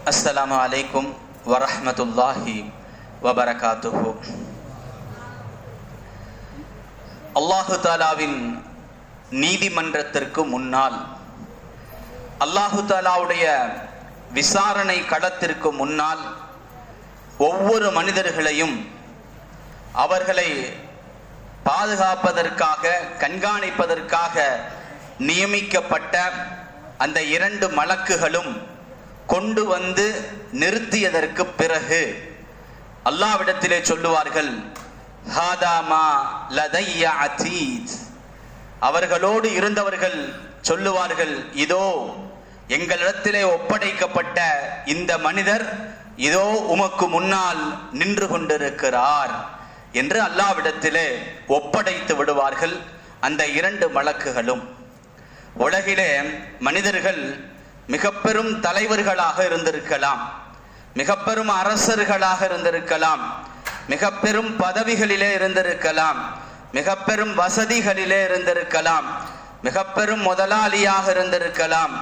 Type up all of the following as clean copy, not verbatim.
அஸ்ஸலாமு அலைக்கும் வரஹ்மத்துல்லாஹி வபரகாத்துஹு. அல்லாஹு தாலாவின் நீதிமன்றத்திற்கு முன்னால், அல்லாஹு தாலாவுடைய விசாரணை களத்திற்கு முன்னால் ஒவ்வொரு மனிதர்களையும் அவர்களை பாதுகாப்பதற்காக, கண்காணிப்பதற்காக நியமிக்கப்பட்ட அந்த 2 மலக்குகளும் கொண்டு வந்து நிறுத்தியதற்கு பிறகு அல்லாஹ்விடத்திலே சொல்லுவார்கள், ஹாதாமா லதைய அதீத். அவர்களோடு இருந்தவர்கள் சொல்லுவார்கள், இதோ எங்களிடத்திலே ஒப்படைக்கப்பட்ட இந்த மனிதர் இதோ உமக்கு முன்னால் நின்று கொண்டிருக்கிறார் என்று அல்லாஹ்விடத்திலே ஒப்படைத்து விடுவார்கள் அந்த 2 மலக்குகளும். உலகிலே மனிதர்கள் மிக பெரும் தலைவர்களாக இருந்திருக்கலாம், மிக பெரும் அரசர்களாக இருந்திருக்கலாம், மிக பெரும் பதவிகளிலே இருந்திருக்கலாம், மிக பெரும் வசதிகளிலே இருந்திருக்கலாம், மிக பெரும் முதலாளியாக இருந்திருக்கலாம்,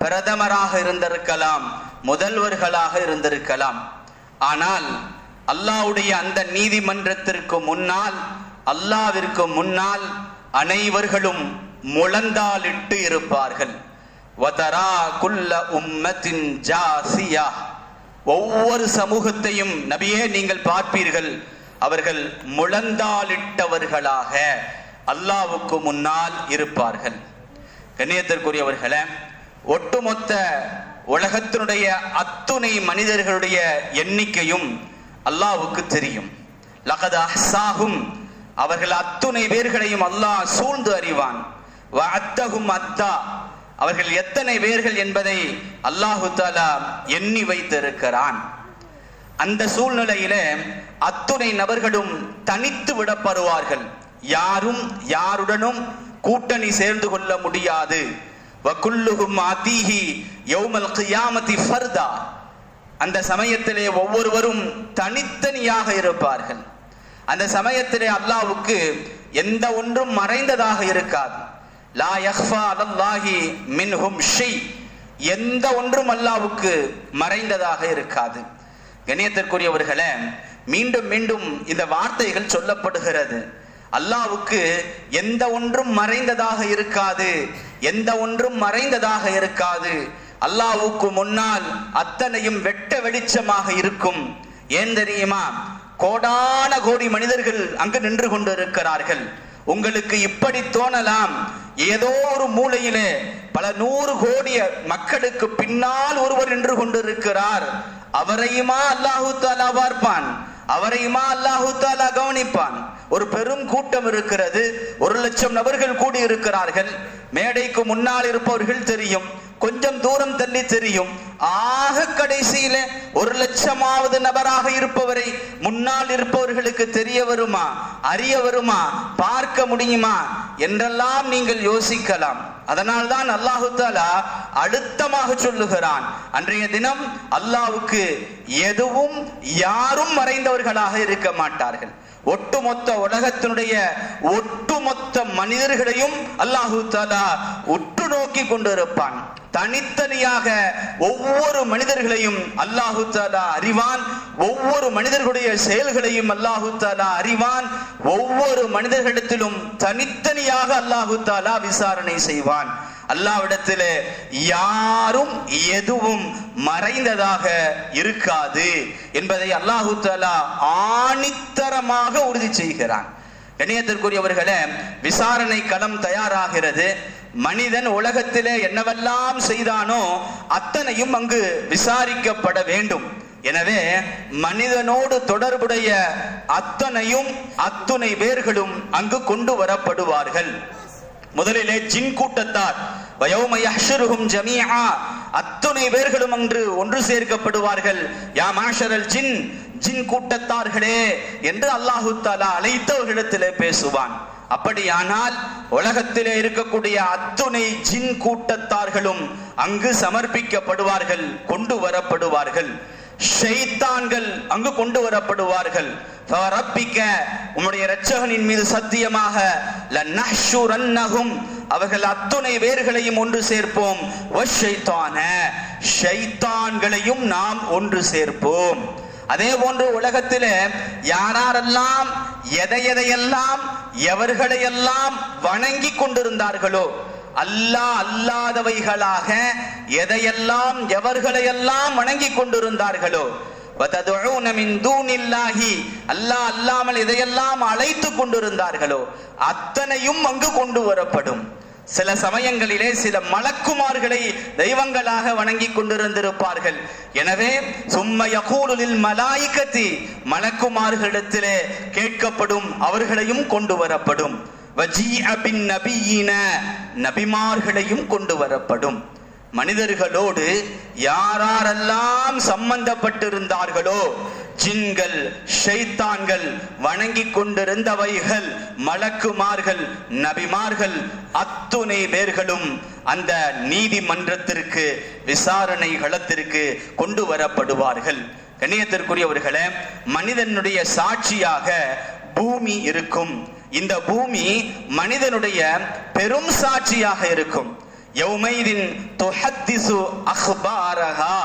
பிரதமராக இருந்திருக்கலாம், முதல்வர்களாக இருந்திருக்கலாம். ஆனால் அல்லாஹ்வுடைய அந்த நீதிமன்றத்திற்கு முன்னால், அல்லாஹ்விற்கு முன்னால் அனைவர்களும் முழந்தாளிட்டு இருப்பார்கள். வதரா குல்ல உம்மத்தின் ஜாசியா. ஒவ்வொரு சமூகத்தையும் நபியே நீங்கள் பார்ப்பீர்கள், அவர்கள் முழந்தாளிட்டவர்களாக அல்லாஹ்வுக்கு முன்னால் இருப்பார்கள். கண்ணியத்திற்குரியவர்களே, ஒட்டுமொத்த உலகத்தினுடைய அத்துணை மனிதர்களுடைய எண்ணிக்கையும் அல்லாஹ்வுக்கு தெரியும். லகத் அஹ்சாஹும், அவர்கள் அத்துணை பேர்களையும் அல்லாஹ் சூழ்ந்து அறிவான். வஅத்தஹும் அத்தா, அவர்கள் எத்தனை பேர்கள் என்பதை அல்லாஹு தஆலா எண்ணி வைத்திருக்கிறான். அந்த சூழ்நிலையிலே அத்துணை நபர்களும் தனித்து விடப்படுவார்கள். யாரும் யாருடனும் கூட்டணி சேர்ந்து கொள்ள முடியாது. வகுல்லுஹும் ஆதீஹி யௌமல் கியாமத்தி ஃபர்தா. அந்த சமயத்திலே ஒவ்வொருவரும் தனித்தனியாக இருப்பார்கள். அந்த சமயத்திலே அல்லாஹ்வுக்கு எந்த ஒன்றும் மறைந்ததாக இருக்காது. லா யக்ஃபா அலல்லாஹி மின்ஹும் ஷை. எந்த ஒன்றும் அல்லாஹ்வுக்கு மறைந்ததாக இருக்காது. கண்ணியத்திற்குரியவர்களே, மீண்டும் மீண்டும் இந்த வார்த்தைகள் சொல்லப்படுகிறது. அல்லாஹ்வுக்கு எந்த ஒன்றும் மறைந்ததாக இருக்காது, எந்த ஒன்றும் மறைந்ததாக இருக்காது. அல்லாஹ்வுக்கு முன்னால் அத்தனையும் வெட்ட வெளிச்சமாக இருக்கும். ஏன் தெரியுமா? கோடான கோடி மனிதர்கள் அங்கு நின்று கொண்டிருக்கிறார்கள். உங்களுக்கு இப்படி தோணலாம், ஏதோ ஒரு மூலையிலே பல 100 கோடி மக்களுக்கு பின்னால் ஒருவர் நின்று கொண்டிருக்கிறார். அவரையுமா அல்லாஹு தஆலா பார்ப்பான், அவரையுமா அல்லாஹு தஆலா கவனிப்பான். ஒரு பெரும் கூட்டம் இருக்கிறது, 1,00,000 நபர்கள் கூடி இருக்கிறார்கள். மேடைக்கு முன்னால் இருப்பவர்கள் தெரியும், கொஞ்சம் தூரம் தள்ளி தெரியும். ஆக கடைசியில 1,00,000வது நபராக இருப்பவரை முன்னால் இருப்பவர்களுக்கு தெரிய வருமா, அறிய வருமா, பார்க்க முடியுமா என்றெல்லாம் நீங்கள் யோசிக்கலாம். அதனால்தான் அல்லாஹு தஆலா அழுத்தமாக சொல்லுகிறான், அன்றைய தினம் அல்லாஹ்வுக்கு எதுவும் யாரும் மறைந்தவர்களாக இருக்க மாட்டார்கள். ஒட்டுமொத்த உலகத்தினுடைய ஒட்டுமொத்த மனிதர்களையும் அல்லாஹு தஆலா உற்று நோக்கி கொண்டிருப்பான். தனித்தனியாக ஒவ்வொரு மனிதர்களையும் அல்லாஹு தஆலா அறிவான். ஒவ்வொரு மனிதர்களுடைய செயல்களையும் அல்லாஹு தஆலா அறிவான். ஒவ்வொரு மனிதர்களிடத்திலும் தனித்தனியாக அல்லாஹு தஆலா விசாரணை செய்வான். அல்லாஹ்விடத்திலே யாரும் எதுவும் மறைந்ததாக இருக்காது என்பதை அல்லாஹு தஆலா ஆணித்தரமாக உறுதி செய்கிறான். கண்ணியத்திற்குரியவர்களே, விசாரணை களம் தயாராகிறது. மனிதன் உலகத்திலே என்னவெல்லாம் செய்தானோ அத்தனையும் அங்கு விசாரிக்கப்பட வேண்டும். எனவே மனிதனோடு தொடர்புடைய அத்தனையும் அத்துணை பேர்களும் அங்கு கொண்டு வரப்படுவார்கள். முதலிலே ஜின் கூட்டத்தார், வயௌம யஹ்ஷுருஹும் ஜமீஆ, அத்துணை பேர்களும் அன்று ஒன்று சேர்க்கப்படுவார்கள். யா மாஷரல் ஜின், ஜின் கூட்டத்தார்களே என்று அல்லாஹு தஆலா அழைத்தவர்களிடத்திலே பேசுவான். அப்படியானால் உலகத்திலே இருக்கக்கூடிய அத்துணை ஜின் கூட்டத்தார்களும் அங்கு சமர்ப்பிக்கப்படுவார்கள், கொண்டு வரப்படுவார்கள். ஷைத்தான்கள் அங்கு கொண்டு வரப்படுவார்கள். ஃபரப்பிக்க, உம்முடைய இரட்சகனின் மீது சத்தியமாக, லநஹ்ஷுரன்னஹும் அவர்கள் அத்துணை வேர்களையும் ஒன்று சேர்ப்போம், ஷைத்தான்களையும் நாம் ஒன்று சேர்ப்போம். அதே போன்று உலகத்தில் யாரெல்லாம் எதையெல்லாம் எவர்களையெல்லாம் வணங்கி கொண்டிருந்தார்களோ, அல்லாஹ் அல்லாதவைகளாக எதையெல்லாம் எவர்களையெல்லாம் வணங்கி கொண்டிருந்தார்களோ, அல்லாஹ் அல்லாமல் எதையெல்லாம் அழைத்து கொண்டிருந்தார்களோ அத்தனையும் அங்கு கொண்டு வரப்படும். சில சமயங்களிலே சில மலக்குமார்களை தெய்வங்களாக வணங்கி கொண்டிருந்திருப்பார்கள். எனவே சும்ம யகூலுலில் மலாயிகத்தி, மலக்குமார்களிடத்திலே கேட்கப்படும், அவர்களையும் கொண்டு வரப்படும். வஜீஅ பின் நபியின, நபிமார்களையும் கொண்டு வரப்படும். மனிதர்களோடு யாரெல்லாம் சம்பந்தப்பட்டிருந்தார்களோ, ஜின்கள் ஷைத்தான்கள் வணங்கி கொண்டிருந்தவைகள், மலக்குமார்கள் நபிமார்கள் அத்துணை பேர்களும் அந்த நீதிமன்றத்திற்கு விசாரணை களத்திற்கு கொண்டு வரப்படுவார்கள். கண்ணியத்திற்குரியவர்களே, மனிதனுடைய சாட்சியாக பூமி இருக்கும். இந்த பூமி மனிதனுடைய பெரும் சாட்சியாக இருக்கும். யௌமைதின் துஹத்திசு அக்பாரஹா,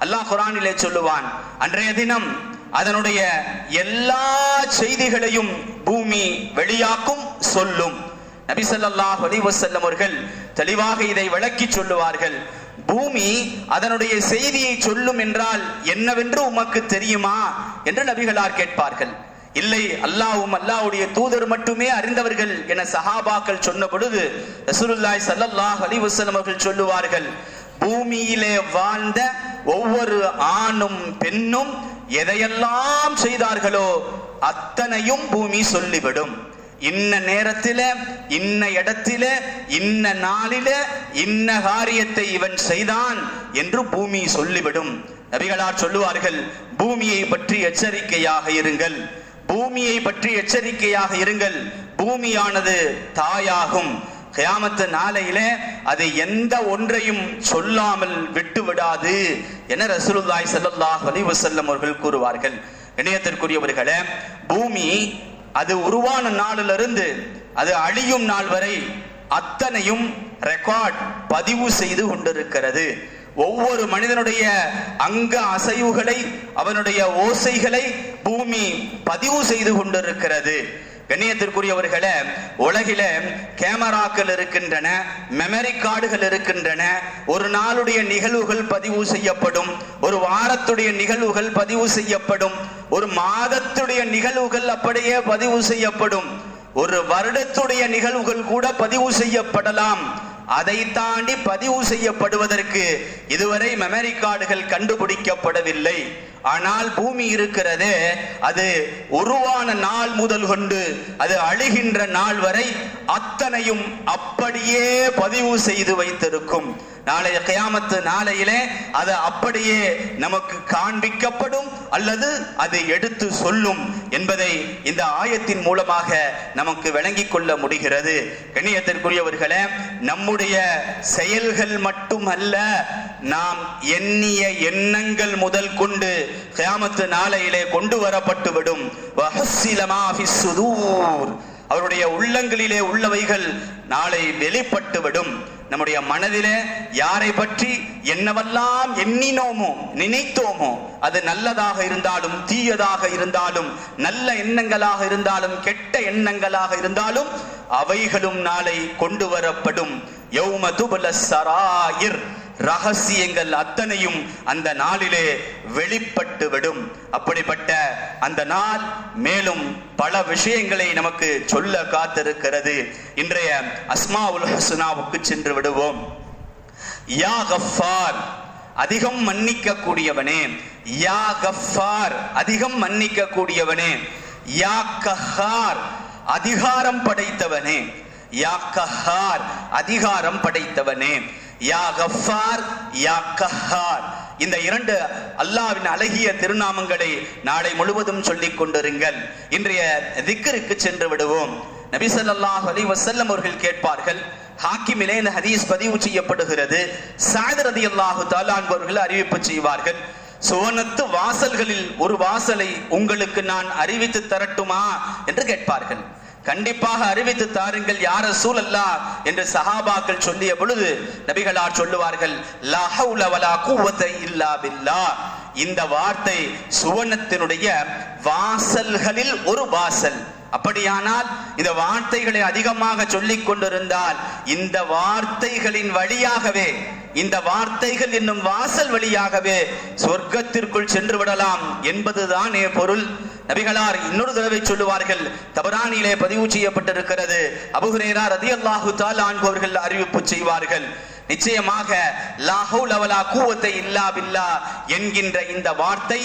அல்லாஹ் குர்ஆனிலே சொல்லுவான், அன்றைய தினம் அதனுடைய எல்லா செய்திகளையும் பூமி வெளியாக்கும், சொல்லும். நபி ஸல்லல்லாஹு அலைஹி வஸல்லம் அவர்கள் தெளிவாக இதை விளக்கி சொல்லுவார்கள். பூமி அதனுடைய செய்தியை சொல்லும் என்றால் என்னவென்று உமக்கு தெரியுமா என்று நபிகளார் கேட்பார்கள். இல்லை, அல்லாஹ்வும் அல்லாஹ்வுடைய தூதர் மட்டுமே அறிந்தவர்கள் என சஹாபாக்கள் சொன்ன பொழுது ரசூலுல்லாஹி ஸல்லல்லாஹு அலைஹி வஸல்லம் அவர்கள் சொல்லுவார்கள், பூமியிலே வாழ்ந்த ஒவ்வொரு ஆணும் பெண்ணும் எதையெல்லாம் செய்தார்களோ அத்தனையும் பூமி சொல்லிவிடும். இன்ன நேரத்தில, இன்ன இடத்தில, இன்ன நாளில இன்ன காரியத்தை இவன் செய்தான் என்று பூமி சொல்லிவிடும். நபிகளார் சொல்லுவார்கள், பூமியை பற்றி எச்சரிக்கையாக இருங்கள், பூமியை பற்றி எச்சரிக்கையாக இருங்கள். பூமியானது தாயாகும். கியாமத்து நாளையிலே அது எந்த ஒன்றையும் சொல்லாமல் விட்டு விடாது என ரசூலுல்லாஹி ஸல்லல்லாஹு அலைஹி வஸல்லம் அவர்கள் கூறுவார்கள். இணையத்திற்குரியவர்களே, பூமி அது உருவான நாளிலிருந்து அது அழியும் நாள் வரை அத்தனையும் ரெக்கார்ட் பதிவு செய்து கொண்டிருக்கிறது. ஒவ்வொரு மனிதனுடைய அங்க அசைவுகளை, அவனுடைய ஓசைகளை பூமி பதிவு செய்து கொண்டிருக்கிறது. கண்ணியத்திற்குரியவர்களே, உலகில கேமராக்கள் இருக்கின்றன, மெமரி கார்டுகள் இருக்கின்றன. ஒரு நாளுடைய நிகழ்வுகள் பதிவு செய்யப்படும், ஒரு வாரத்துடைய நிகழ்வுகள் பதிவு செய்யப்படும், ஒரு மாதத்துடைய நிகழ்வுகள் அப்படியே பதிவு செய்யப்படும், ஒரு வருடத்துடைய நிகழ்வுகள் கூட பதிவு செய்யப்படலாம். அதை தாண்டி பதிவு செய்யப்படுவதற்கு இதுவரை மெமரி கார்டுகள் கண்டுபிடிக்கப்படவில்லை. ஆனால் பூமி இருக்கிறதே, அது உருவான நாள் முதல் கொண்டு அது அழிகின்ற நாள் வரை அத்தனையும் அப்படியே பதிவு செய்து வைத்திருக்கும். நாளைய கியாமத்து நாளையிலே அது அப்படியே நமக்கு காண்பிக்கப்படும் அல்லது அது எடுத்து சொல்லும் என்பதை இந்த ஆயத்தின் மூலமாக நமக்கு விளங்கிக் கொள்ள முடிகிறது. கண்ணியத்திற்குரியவர்களே, நம்முடைய செயல்கள் மட்டுமல்ல, நாம் எண்ணிய எண்ணங்கள் முதல் கொண்டு கியாமத்து நாளையிலே கொண்டு வரப்பட்டுவிடும். அவருடைய உள்ளங்களிலே உள்ளவைகள் நாளை வெளிப்பட்டுவிடும். நம்முடைய மனதிலே யாரை பற்றி என்னவெல்லாம் எண்ணினோமோ நினைத்தோமோ, அது நல்லதாக இருந்தாலும் தீயதாக இருந்தாலும், நல்ல எண்ணங்களாக இருந்தாலும் கெட்ட எண்ணங்களாக இருந்தாலும் அவைகளும் நாளை கொண்டு வரப்படும். யௌம துபுல ஸராயிர், ரகசியங்கள் அத்தனையும் அந்த நாளிலே வெளிப்பட்டு விடும். அப்படிப்பட்ட அந்த நாள் மேலும் பல விஷயங்களை நமக்கு சொல்ல காத்திருக்கிறது. இன்றைய அஸ்மாஉல் ஹுஸ்னாவுக்கு சென்று விடுவோம். யா கஃபார், அதிகம் மன்னிக்க கூடியவனே. யா கஃபார், அதிகம் மன்னிக்க கூடியவனே. யா கஹார், அதிகாரம் படைத்தவனே. யா கஹார், அதிகாரம் படைத்தவனே. யா கஃபார், யா கஹார், இந்த இரண்டு அல்லாஹ்வின் அழகிய திருநாமங்களை நாளை முழுவதும் சொல்லிக் கொண்டிருங்கள். இன்றைய திக்ருக்கு சென்று விடுவோம். நபி ஸல்லல்லாஹு அலைஹி வஸல்லம் அவர்கள் கேட்பார்கள். ஹாக்கிமிலே இந்த ஹதீஸ் பதிவு செய்யப்படுகிறது. சஅத் ரலியல்லாஹு தஆலா அவர்கள் அறிவிப்பு செய்வார்கள். சுவனத்து வாசல்களில் ஒரு வாசலை உங்களுக்கு நான் அறிவித்து தரட்டுமா என்று கேட்பார்கள். கண்டிப்பாக அறிவித்து தாருங்கள் யா ரசூலல்லாஹ் என்று சஹாபாக்கள் சொல்லிய பொழுது நபிகளார் சொல்லுவார்கள் லா ஹவுல வலா குவத இல்லா பில்லாஹ். இந்த வார்த்தை சுவனத்தினுடைய வாசல்களில் ஒரு வாசல். அப்படியானால் இந்த வார்த்தைகளை அதிகமாக சொல்லிக் கொண்டிருந்தால் இந்த வார்த்தைகளின் வழியாகவே, இந்த வார்த்தைகள் என்னும் வாசல் வழியாகவே சொர்க்கத்திற்குள் சென்று விடலாம் என்பதுதானே பொருள். நபிகளார் இன்னொரு தடவை சொல்லுவார்கள், தபரானிலே பதிவு செய்யப்பட்டிருக்கிறது, அபூ ஹுரைரா ரலியல்லாஹு தஆலா அன்ஹு அவர்கள் அறிவிப்பு செய்வார்கள், நிச்சயமாக லா ஹவுல வலா குவத இல்லா பில்லாஹ் என்கின்ற இந்த வார்த்தை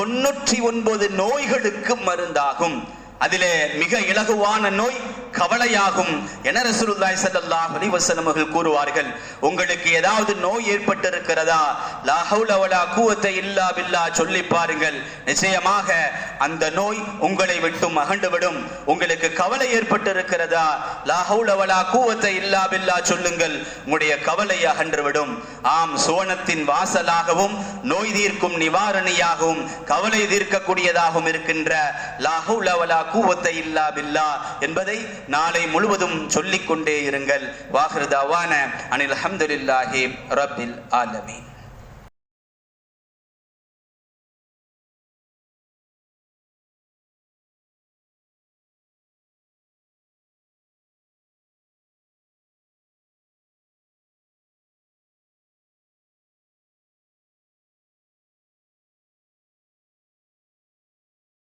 99 நோய்களுக்கு மருந்தாகும். அதிலே மிக இலகுவான நோய் கவலையாகும் என ரசூலுல்லாஹி ஸல்லல்லாஹு அலைஹி வஸல்லம் அவர்கள் கூறுவார்கள். உங்களுக்கு ஏதாவது நோய் ஏற்பட்டிருக்கிறதா, லா ஹவுல வலா குவத இல்லா பில்லாஹ் சொல்லி பாருங்கள், நிச்சயமாக அந்த நோய் உங்களை விட்டு அகன்றுவிடும். உங்களுக்கு கவலை ஏற்பட்டிருக்கிறதா, லா ஹவுல வலா குவத இல்லா பில்லாஹ் சொல்லுங்கள், உங்களுடைய கவலை அகன்றுவிடும். ஆம், சுவனத்தின் வாசலாகவும் நோய் தீர்க்கும் நிவாரணியாகவும் கவலை தீர்க்கக்கூடியதாகவும் இருக்கின்ற லா ஹவுல வலா குவத இல்லா பில்லாஹ் என்பதை நாளை முழுவதும் சொல்லிக் கொண்டே இருங்கள். வாஹிரு தஅவானா அனில் ஹம்துலில்லாஹி ரப்பில் ஆலமீன்.